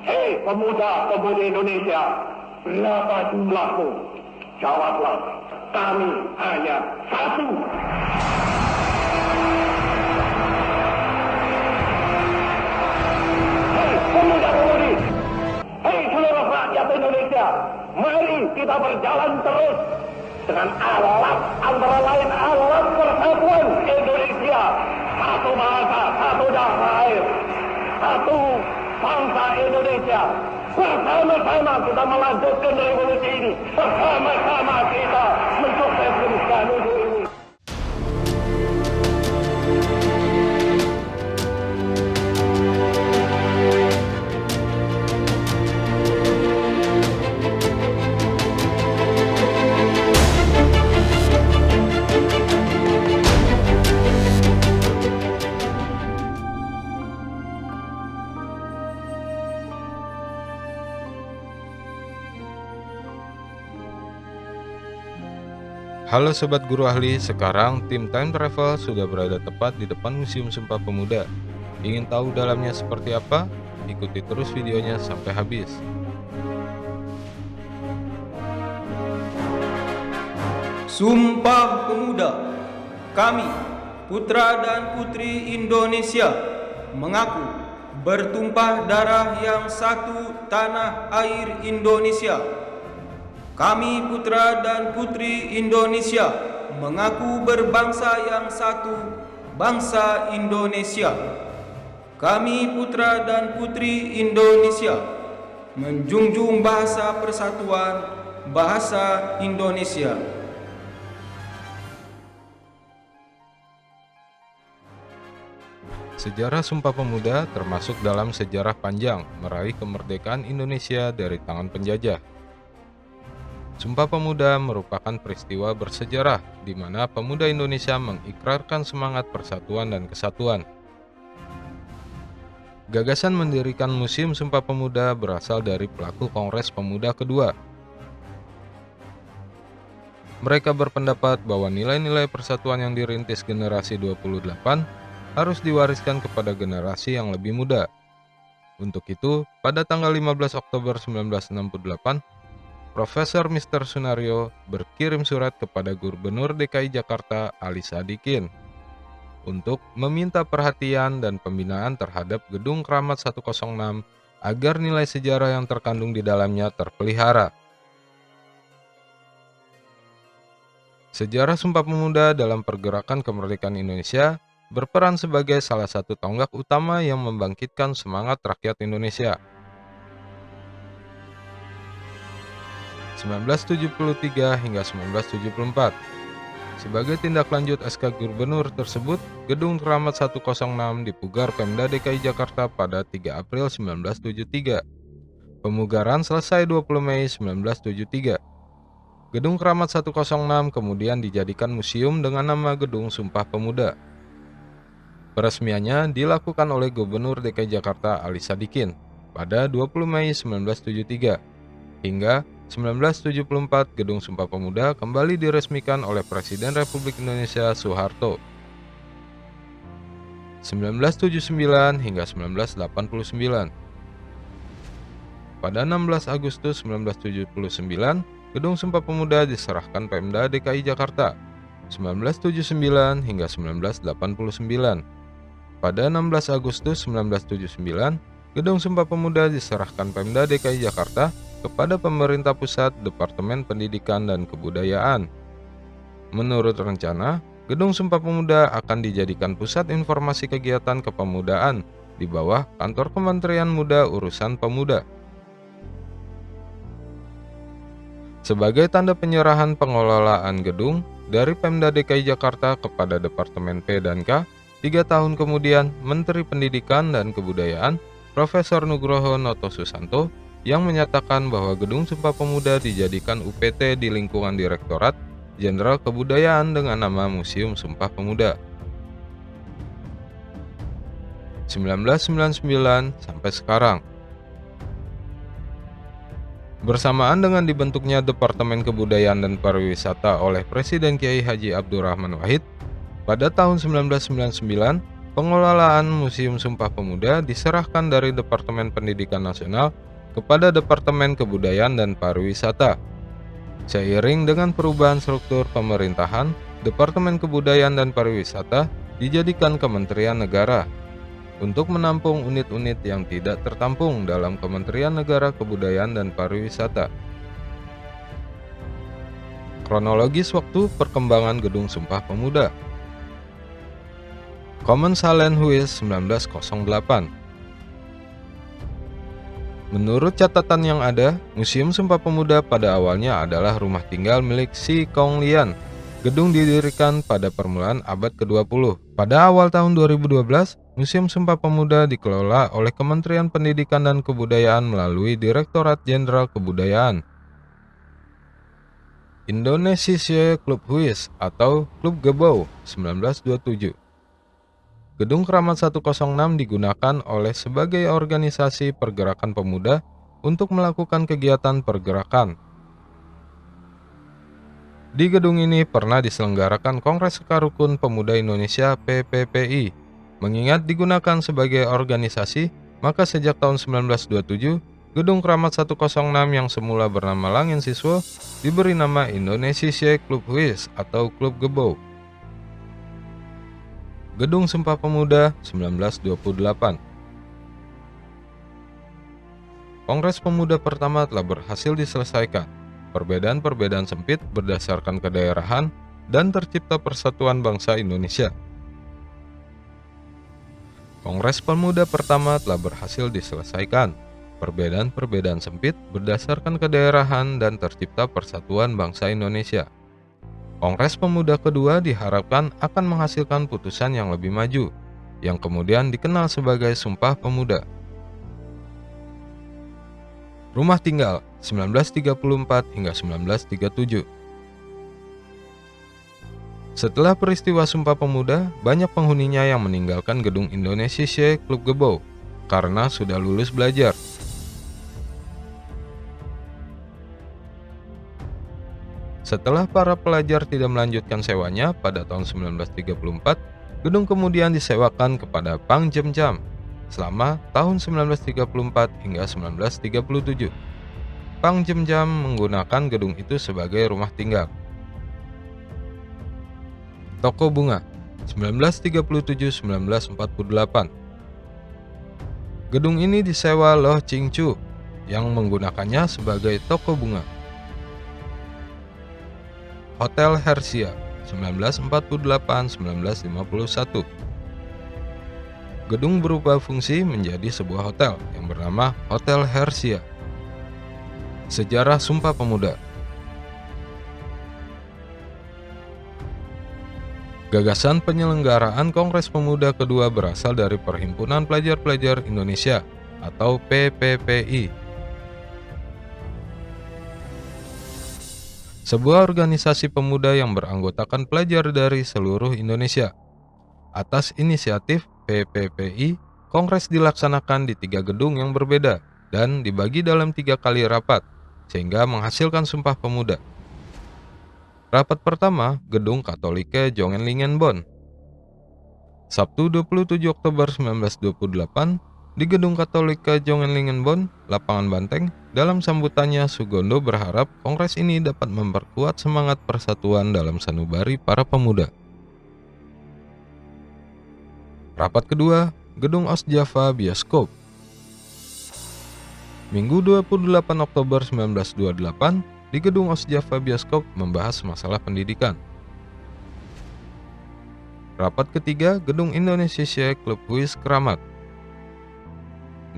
Hei pemuda-pemudi Indonesia, berapa jumlahmu? Jawablah, kami hanya satu. Hei pemuda-pemudi, hei seluruh rakyat Indonesia, mari kita berjalan terus dengan alat, antara lain alat persatuan Indonesia. Satu bahasa, satu tanah air, satu bangsa Indonesia. Bersama-sama kita melanjutkan revolusi ini. Bersama-sama kita mensukseskan menuju ini. Halo Sobat Guru Ahli, sekarang tim Time Travel sudah berada tepat di depan Museum Sumpah Pemuda. Ingin tahu dalamnya seperti apa? Ikuti terus videonya sampai habis. Sumpah Pemuda. Kami, putra dan putri Indonesia, mengaku bertumpah darah yang satu tanah air Indonesia. Kami putra dan putri Indonesia mengaku berbangsa yang satu, bangsa Indonesia. Kami putra dan putri Indonesia menjunjung bahasa persatuan, bahasa Indonesia. Sejarah Sumpah Pemuda termasuk dalam sejarah panjang meraih kemerdekaan Indonesia dari tangan penjajah. Sumpah Pemuda merupakan peristiwa bersejarah di mana pemuda Indonesia mengikrarkan semangat persatuan dan kesatuan. Gagasan mendirikan Museum Sumpah Pemuda berasal dari pelaku Kongres Pemuda kedua. Mereka berpendapat bahwa nilai-nilai persatuan yang dirintis generasi 28 harus diwariskan kepada generasi yang lebih muda. Untuk itu, pada tanggal 15 Oktober 1968, Profesor Mr. Sunario berkirim surat kepada Gubernur DKI Jakarta Ali Sadikin untuk meminta perhatian dan pembinaan terhadap Gedung Kramat 106 agar nilai sejarah yang terkandung di dalamnya terpelihara. Sejarah Sumpah Pemuda dalam pergerakan kemerdekaan Indonesia berperan sebagai salah satu tonggak utama yang membangkitkan semangat rakyat Indonesia. 1973 hingga 1974. Sebagai tindak lanjut SK Gubernur tersebut, Gedung Kramat 106 dipugar Pemda DKI Jakarta pada 3 April 1973. Pemugaran selesai 20 Mei 1973. Gedung Kramat 106 kemudian dijadikan museum dengan nama Gedung Sumpah Pemuda. Peresmiannya dilakukan oleh Gubernur DKI Jakarta Ali Sadikin pada 20 Mei 1973. Hingga 1974, Gedung Sumpah Pemuda kembali diresmikan oleh Presiden Republik Indonesia Soeharto. 1979 hingga 1989. Pada 16 Agustus 1979, Gedung Sumpah Pemuda diserahkan Pemda DKI Jakarta. 1979 hingga 1989. Pada 16 Agustus 1979, Gedung Sumpah Pemuda diserahkan Pemda DKI Jakarta kepada pemerintah pusat, Departemen Pendidikan dan Kebudayaan. Menurut rencana, Gedung Sumpah Pemuda akan dijadikan pusat informasi kegiatan kepemudaan di bawah Kantor Kementerian Muda Urusan Pemuda. Sebagai tanda penyerahan pengelolaan gedung dari Pemda DKI Jakarta kepada Departemen P dan K, 3 tahun kemudian Menteri Pendidikan dan Kebudayaan Profesor Nugroho Noto Susanto yang menyatakan bahwa Gedung Sumpah Pemuda dijadikan UPT di lingkungan Direktorat Jenderal Kebudayaan dengan nama Museum Sumpah Pemuda. 1999 sampai sekarang. Bersamaan dengan dibentuknya Departemen Kebudayaan dan Pariwisata oleh Presiden Kiai Haji Abdurrahman Wahid, pada tahun 1999, pengelolaan Museum Sumpah Pemuda diserahkan dari Departemen Pendidikan Nasional kepada Departemen Kebudayaan dan Pariwisata. Seiring dengan perubahan struktur pemerintahan, Departemen Kebudayaan dan Pariwisata dijadikan Kementerian Negara untuk menampung unit-unit yang tidak tertampung dalam Kementerian Negara Kebudayaan dan Pariwisata. Kronologis waktu perkembangan Gedung Sumpah Pemuda. Kommensalen-Huis 1908. Menurut catatan yang ada, Museum Sumpah Pemuda pada awalnya adalah rumah tinggal milik Si Kong Lian. Gedung didirikan pada permulaan abad ke-20. Pada awal tahun 2012, Museum Sumpah Pemuda dikelola oleh Kementerian Pendidikan dan Kebudayaan melalui Direktorat Jenderal Kebudayaan. Indonesische Clubhuis atau Klub Gebouw 1927. Gedung Kramat 106 digunakan oleh sebagai organisasi pergerakan pemuda untuk melakukan kegiatan pergerakan. Di gedung ini pernah diselenggarakan Kongres Sekarukun Pemuda Indonesia PPPI. Mengingat digunakan sebagai organisasi, maka sejak tahun 1927, Gedung Kramat 106 yang semula bernama Langin Siswa diberi nama Indonesische Clubhuis atau Klub Gebouw. Gedung Sumpah Pemuda 1928. Kongres Pemuda pertama telah berhasil diselesaikan. Perbedaan-perbedaan sempit berdasarkan kedaerahan dan tercipta Persatuan Bangsa Indonesia. Kongres Pemuda pertama telah berhasil diselesaikan. Perbedaan-perbedaan sempit berdasarkan kedaerahan dan tercipta Persatuan Bangsa Indonesia. Kongres Pemuda kedua diharapkan akan menghasilkan putusan yang lebih maju, yang kemudian dikenal sebagai Sumpah Pemuda. Rumah tinggal 1934 hingga 1937. Setelah peristiwa Sumpah Pemuda, banyak penghuninya yang meninggalkan gedung Indonesische Klub Gebouw karena sudah lulus belajar. Setelah para pelajar tidak melanjutkan sewanya pada tahun 1934, gedung kemudian disewakan kepada Pang Jemjam selama tahun 1934 hingga 1937. Pang Jemjam menggunakan gedung itu sebagai rumah tinggal. Toko Bunga 1937-1948. Gedung ini disewa Loh Ching Chu yang menggunakannya sebagai toko bunga. Hotel Hersia 1948-1951. Gedung berubah fungsi menjadi sebuah hotel yang bernama Hotel Hersia. Sejarah Sumpah Pemuda. Gagasan penyelenggaraan Kongres Pemuda kedua berasal dari Perhimpunan Pelajar-Pelajar Indonesia atau PPPI. Sebuah organisasi pemuda yang beranggotakan pelajar dari seluruh Indonesia. Atas inisiatif PPPI, Kongres dilaksanakan di 3 gedung yang berbeda dan dibagi dalam 3 kali rapat, sehingga menghasilkan Sumpah Pemuda. Rapat pertama, Gedung Katolike Jongenlingenbon. Sabtu 27 Oktober 1928, di Gedung Katolike Jongenlingenbon, Lapangan Banteng, dalam sambutannya Sugondo berharap Kongres ini dapat memperkuat semangat persatuan dalam sanubari para pemuda. Rapat kedua, Gedung Osjava Bioskop. Minggu 28 Oktober 1928, di Gedung Osjava Bioskop membahas masalah pendidikan. Rapat ketiga, Gedung Indonesische Clubhuis Kramat.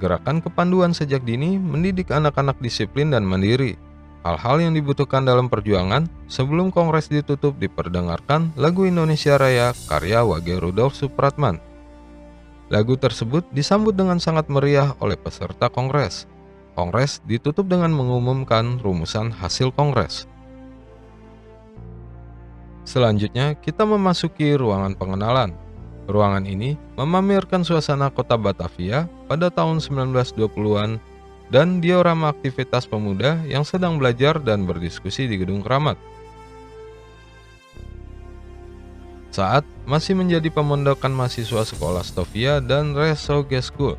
Gerakan kepanduan sejak dini mendidik anak-anak disiplin dan mandiri. Hal-hal yang dibutuhkan dalam perjuangan. Sebelum Kongres ditutup diperdengarkan lagu Indonesia Raya karya Wage Rudolf Supratman. Lagu tersebut disambut dengan sangat meriah oleh peserta Kongres. Kongres ditutup dengan mengumumkan rumusan hasil Kongres. Selanjutnya kita memasuki ruangan pengenalan. Ruangan ini memamerkan suasana kota Batavia pada tahun 1920-an dan diorama aktivitas pemuda yang sedang belajar dan berdiskusi di Gedung Kramat. saat masih menjadi pemondokan mahasiswa sekolah Stovia dan Resoge School.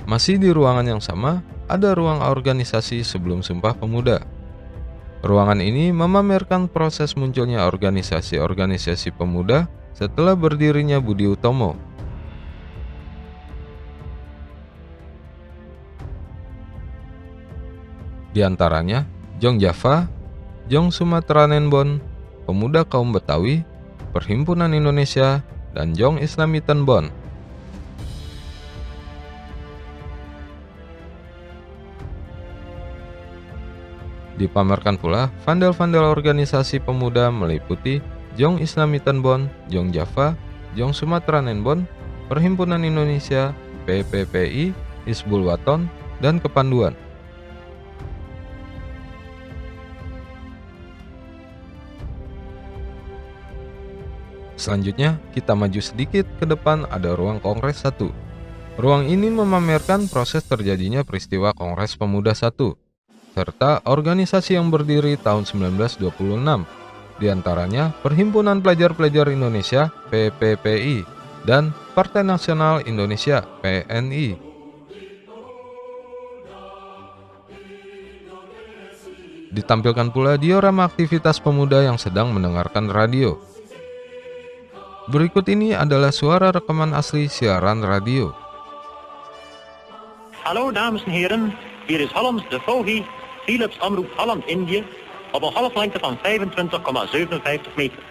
Masih di ruangan yang sama, ada ruang organisasi sebelum Sumpah Pemuda. Ruangan ini memamerkan proses munculnya organisasi-organisasi pemuda setelah berdirinya Budi Utomo. Di antaranya, Jong Java, Jong Sumatera Nenbon, Pemuda Kaum Betawi, Perhimpunan Indonesia, dan Jong Islami Tenbon. Dipamerkan pula vandal-vandal organisasi pemuda meliputi Jong Islami Tenbon, Jong Java, Jong Sumatera Nenbon, Perhimpunan Indonesia, PPPI, Hizbul Waton, dan Kepanduan. Selanjutnya, kita maju sedikit ke depan, ada ruang Kongres 1. Ruang ini memamerkan proses terjadinya peristiwa Kongres Pemuda 1, serta organisasi yang berdiri tahun 1926, di antaranya Perhimpunan Pelajar-Pelajar Indonesia (PPPI) dan Partai Nasional Indonesia (PNI). Ditampilkan pula diorama aktivitas pemuda yang sedang mendengarkan radio. Berikut ini adalah suara rekaman asli siaran radio. Hallo dames en heren, hier is Hollands de Vogie, Philips Omroep Holland-Indië, op een golflengte van 25,57 meter.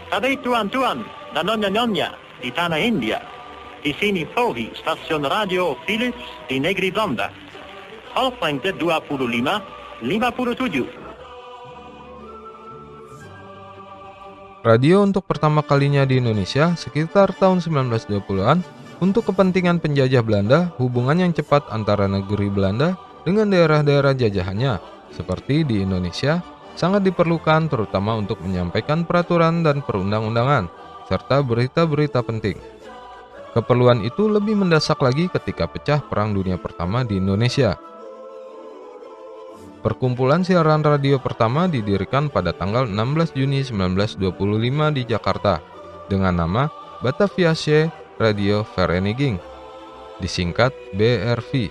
Kade tuan, na nonya nonya, di tanah India, di sini Vogie, stasiun radio Philips di Negeri Belanda. Golflengte 25,57. Radio untuk pertama kalinya di Indonesia sekitar tahun 1920-an untuk kepentingan penjajah Belanda, hubungan yang cepat antara negeri Belanda dengan daerah-daerah jajahannya, seperti di Indonesia, sangat diperlukan terutama untuk menyampaikan peraturan dan perundang-undangan, serta berita-berita penting. Keperluan itu lebih mendesak lagi ketika pecah Perang Dunia Pertama di Indonesia. Perkumpulan siaran radio pertama didirikan pada tanggal 16 Juni 1925 di Jakarta dengan nama Bataviasche Radio Vereniging, disingkat BRV.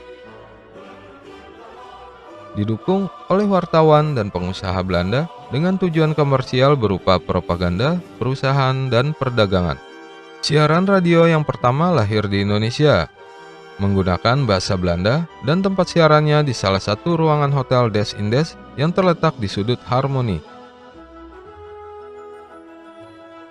Didukung oleh wartawan dan pengusaha Belanda dengan tujuan komersial berupa propaganda, perusahaan, dan perdagangan. Siaran radio yang pertama lahir di Indonesia, menggunakan bahasa Belanda dan tempat siarannya di salah satu ruangan Hotel Des Indes yang terletak di sudut Harmoni.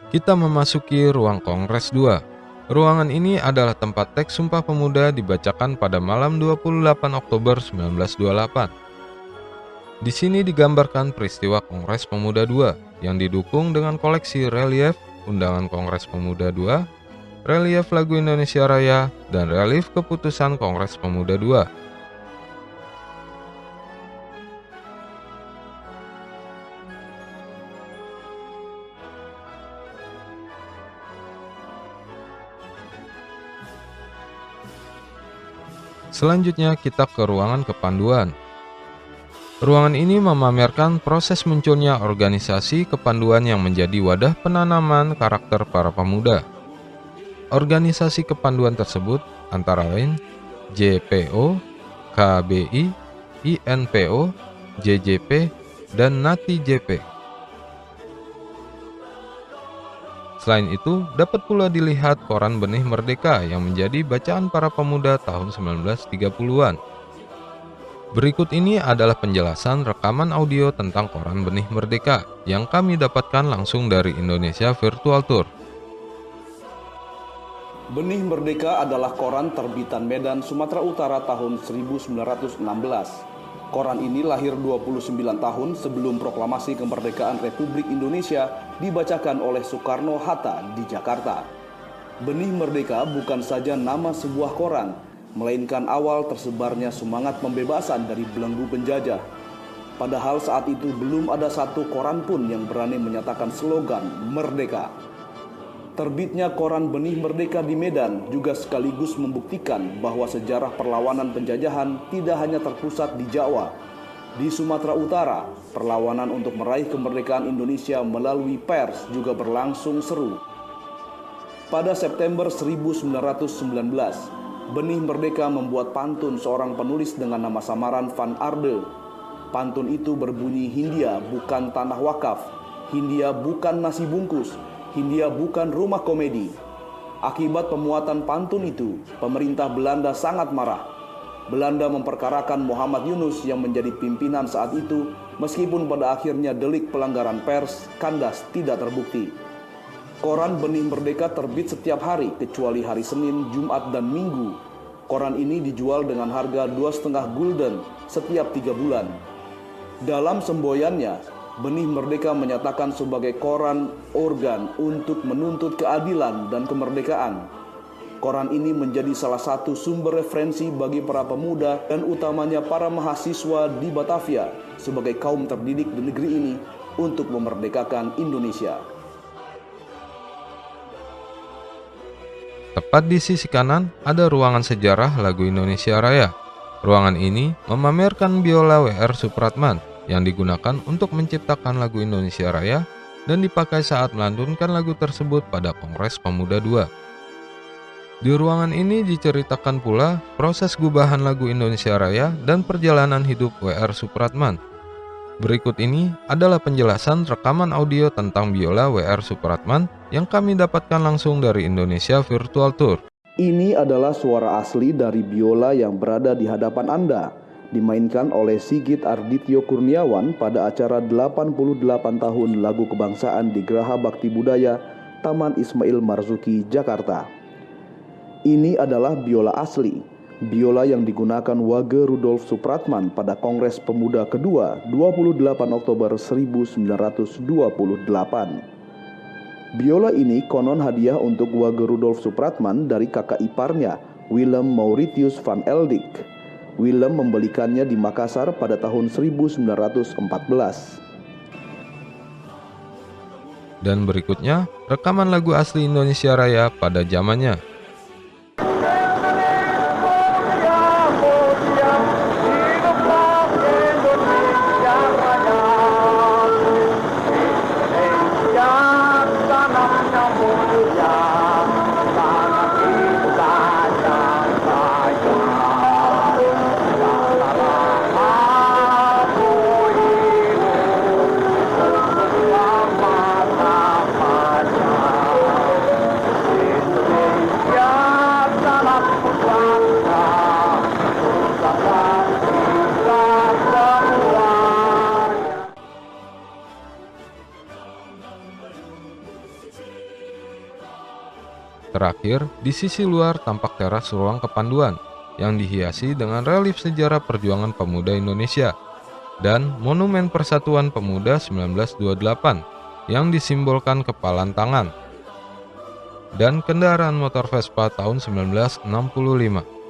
Kita memasuki ruang Kongres 2. Ruangan ini adalah tempat teks Sumpah Pemuda dibacakan pada malam 28 Oktober 1928. Di sini digambarkan peristiwa Kongres Pemuda 2 yang didukung dengan koleksi relief Undangan Kongres Pemuda 2, relief lagu Indonesia Raya, dan relief keputusan Kongres Pemuda II. Selanjutnya kita ke ruangan kepanduan. Ruangan ini memamerkan proses munculnya organisasi kepanduan yang menjadi wadah penanaman karakter para pemuda. Organisasi kepanduan tersebut antara lain JPO, KBI, INPO, JJP, dan Nati JP. Selain itu, dapat pula dilihat koran Benih Merdeka yang menjadi bacaan para pemuda tahun 1930-an. Berikut ini adalah penjelasan rekaman audio tentang koran Benih Merdeka yang kami dapatkan langsung dari Indonesia Virtual Tour. Benih Merdeka adalah koran terbitan Medan, Sumatera Utara tahun 1916. Koran ini lahir 29 tahun sebelum proklamasi kemerdekaan Republik Indonesia dibacakan oleh Soekarno-Hatta di Jakarta. Benih Merdeka bukan saja nama sebuah koran, melainkan awal tersebarnya semangat pembebasan dari belenggu penjajah. Padahal saat itu belum ada satu koran pun yang berani menyatakan slogan Merdeka. Terbitnya koran Benih Merdeka di Medan juga sekaligus membuktikan bahwa sejarah perlawanan penjajahan tidak hanya terpusat di Jawa, Di Sumatera Utara, perlawanan untuk meraih kemerdekaan Indonesia melalui pers juga berlangsung seru. Pada September 1919, Benih Merdeka membuat pantun seorang penulis dengan nama samaran Van Arde. Pantun itu berbunyi, Hindia bukan tanah wakaf, Hindia bukan nasi bungkus, Hindia bukan rumah komedi. Akibat pemuatan pantun itu, pemerintah Belanda sangat marah. Belanda memperkarakan Muhammad Yunus yang menjadi pimpinan saat itu, meskipun pada akhirnya delik pelanggaran pers kandas tidak terbukti. Koran Benih Merdeka terbit setiap hari kecuali hari Senin, Jumat, dan Minggu. Koran ini dijual dengan harga 2,5 gulden setiap 3 bulan. Dalam semboyannya, Benih Merdeka menyatakan sebagai koran organ untuk menuntut keadilan dan kemerdekaan. Koran ini menjadi salah satu sumber referensi bagi para pemuda dan utamanya para mahasiswa di Batavia sebagai kaum terdidik di negeri ini untuk memerdekakan Indonesia. Tepat di sisi kanan ada ruangan sejarah lagu Indonesia Raya. Ruangan ini memamerkan biola W.R. Supratman yang digunakan untuk menciptakan lagu Indonesia Raya dan dipakai saat melantunkan lagu tersebut pada Kongres Pemuda II. Di ruangan ini diceritakan pula proses gubahan lagu Indonesia Raya dan perjalanan hidup W.R. Supratman. Berikut ini adalah penjelasan rekaman audio tentang biola W.R. Supratman yang kami dapatkan langsung dari Indonesia Virtual Tour. Ini adalah suara asli dari biola yang berada di hadapan Anda, dimainkan oleh Sigit Ardityo Kurniawan pada acara 88 tahun lagu kebangsaan di Geraha Bakti Budaya, Taman Ismail Marzuki, Jakarta. Ini adalah biola asli, biola yang digunakan Wage Rudolf Supratman pada Kongres Pemuda kedua 28 Oktober 1928. Biola ini konon hadiah untuk Wage Rudolf Supratman dari kakak iparnya, Willem Mauritius van Eldik. Willem membelikannya di Makassar pada tahun 1914. Dan berikutnya, rekaman lagu asli Indonesia Raya pada zamannya. Terakhir, di sisi luar tampak teras ruang kepanduan yang dihiasi dengan relief sejarah perjuangan pemuda Indonesia dan Monumen Persatuan Pemuda 1928 yang disimbolkan kepalan tangan dan kendaraan motor Vespa tahun 1965.